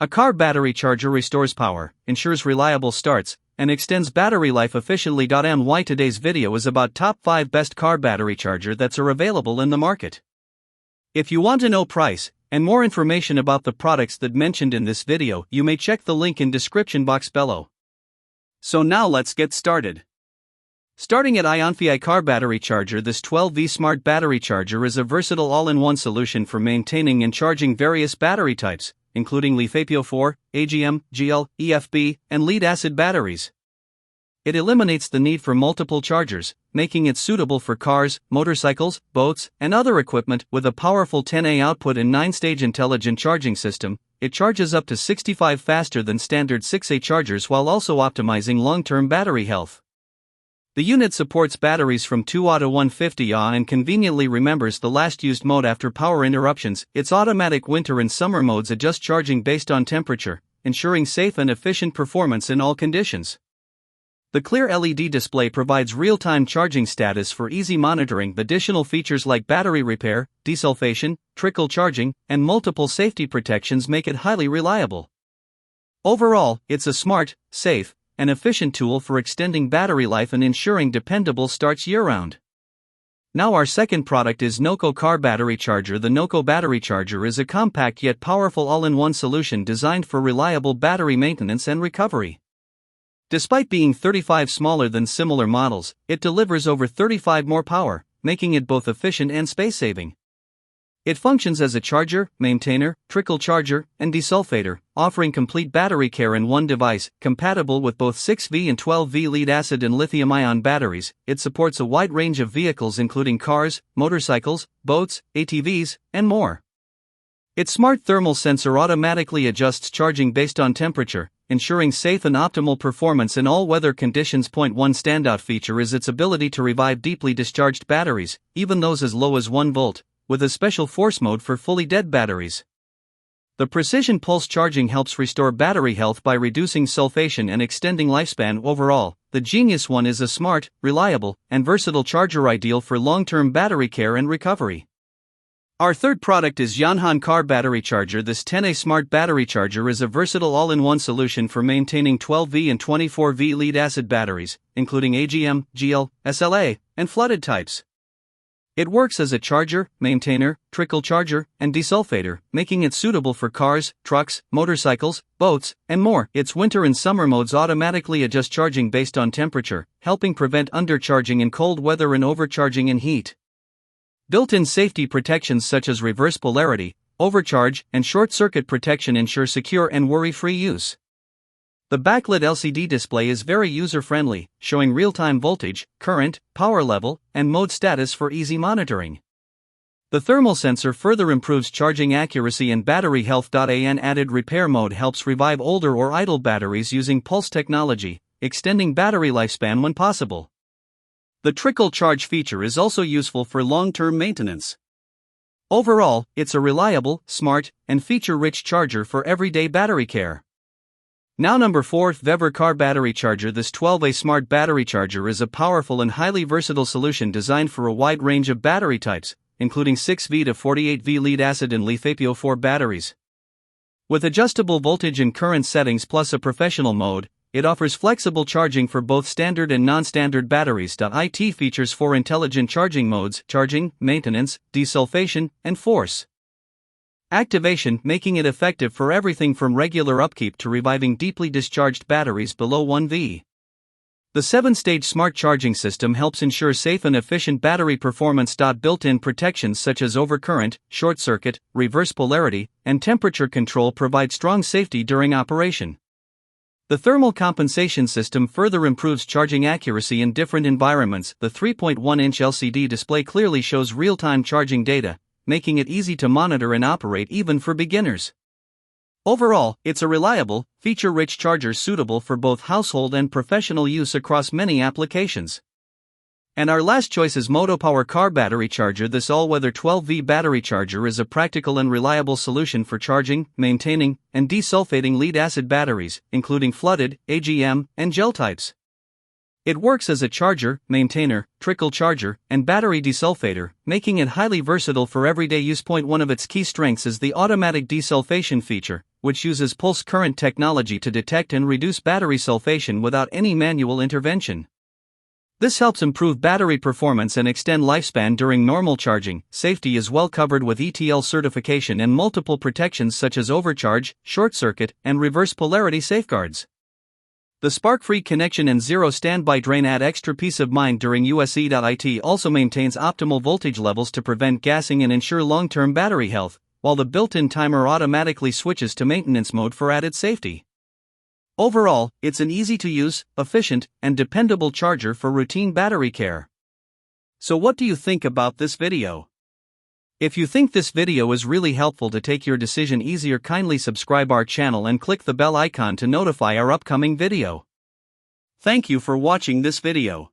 A car battery charger restores power, ensures reliable starts, and extends battery life efficiently. My today's video is about top 5 best car battery charger that are available in the market. If you want to know price and more information about the products that mentioned in this video, you may check the link in description box below. So now let's get started. Starting at Aiyonfei car battery charger. This 12V smart battery charger is a versatile all-in-one solution for maintaining and charging various battery types, including Vevor, AGM, GL, EFB, and lead-acid batteries. It eliminates the need for multiple chargers, making it suitable for cars, motorcycles, boats, and other equipment. With a powerful 10A output and 9-stage intelligent charging system, it charges up to 65 faster than standard 6A chargers while also optimizing long-term battery health. The unit supports batteries from 2Ah to 150Ah and conveniently remembers the last used mode after power interruptions. Its automatic winter and summer modes adjust charging based on temperature, ensuring safe and efficient performance in all conditions. The clear LED display provides real-time charging status for easy monitoring. Additional features like battery repair, desulfation, trickle charging, and multiple safety protections make it highly reliable. Overall, it's a smart, safe, and efficient tool for extending battery life and ensuring dependable starts year-round. Now our second product is Noco car battery charger. The Noco battery charger is a compact yet powerful all-in-one solution designed for reliable battery maintenance and recovery. Despite being 35 smaller than similar models, it delivers over 35 more power, making it both efficient and space-saving. It functions as a charger, maintainer, trickle charger, and desulfator, offering complete battery care in one device. Compatible with both 6V and 12V lead-acid and lithium-ion batteries, it supports a wide range of vehicles including cars, motorcycles, boats, ATVs, and more. Its smart thermal sensor automatically adjusts charging based on temperature, ensuring safe and optimal performance in all weather conditions. One standout feature is its ability to revive deeply discharged batteries, even those as low as 1 volt. With a special force mode for fully dead batteries. The precision pulse charging helps restore battery health by reducing sulfation and extending lifespan. Overall, the Genius One is a smart, reliable, and versatile charger ideal for long-term battery care and recovery. Our third product is Yonhan car battery charger. This 10A smart battery charger is a versatile all-in-one solution for maintaining 12V and 24V lead-acid batteries, including AGM, GL, SLA, and flooded types. It works as a charger, maintainer, trickle charger, and desulfator, making it suitable for cars, trucks, motorcycles, boats, and more. Its winter and summer modes automatically adjust charging based on temperature, helping prevent undercharging in cold weather and overcharging in heat. Built-in safety protections such as reverse polarity, overcharge, and short-circuit protection ensure secure and worry-free use. The backlit LCD display is very user-friendly, showing real-time voltage, current, power level, and mode status for easy monitoring. The thermal sensor further improves charging accuracy and battery health. An added repair mode helps revive older or idle batteries using pulse technology, extending battery lifespan when possible. The trickle charge feature is also useful for long-term maintenance. Overall, it's a reliable, smart, and feature-rich charger for everyday battery care. Now number 4, Vevor car battery charger. This 12A smart battery charger is a powerful and highly versatile solution designed for a wide range of battery types, including 6V to 48V lead-acid and Vevor batteries. With adjustable voltage and current settings plus a professional mode, it offers flexible charging for both standard and non-standard batteries. It features 4 intelligent charging modes: charging, maintenance, desulfation, and force activation, making it effective for everything from regular upkeep to reviving deeply discharged batteries below 1V. The 7-stage smart charging system helps ensure safe and efficient battery performance. Built-in protections such as overcurrent, short circuit, reverse polarity, and temperature control provide strong safety during operation. The thermal compensation system further improves charging accuracy in different environments. The 3.1-inch LCD display clearly shows real-time charging data, making it easy to monitor and operate even for beginners. Overall, it's a reliable, feature-rich charger suitable for both household and professional use across many applications. And our last choice is Motopower car battery charger. This all-weather 12V battery charger is a practical and reliable solution for charging, maintaining, and desulfating lead-acid batteries, including flooded, AGM, and gel types. It works as a charger, maintainer, trickle charger, and battery desulfator, making it highly versatile for everyday use. One of its key strengths is the automatic desulfation feature, which uses pulse current technology to detect and reduce battery sulfation without any manual intervention. This helps improve battery performance and extend lifespan during normal charging. Safety is well covered with ETL certification and multiple protections such as overcharge, short circuit, and reverse polarity safeguards. The spark-free connection and zero standby drain add extra peace of mind during use. It also maintains optimal voltage levels to prevent gassing and ensure long-term battery health, while the built-in timer automatically switches to maintenance mode for added safety. Overall, it's an easy-to-use, efficient, and dependable charger for routine battery care. So what do you think about this video? If you think this video is really helpful to take your decision easier, kindly subscribe our channel and click the bell icon to notify our upcoming video. Thank you for watching this video.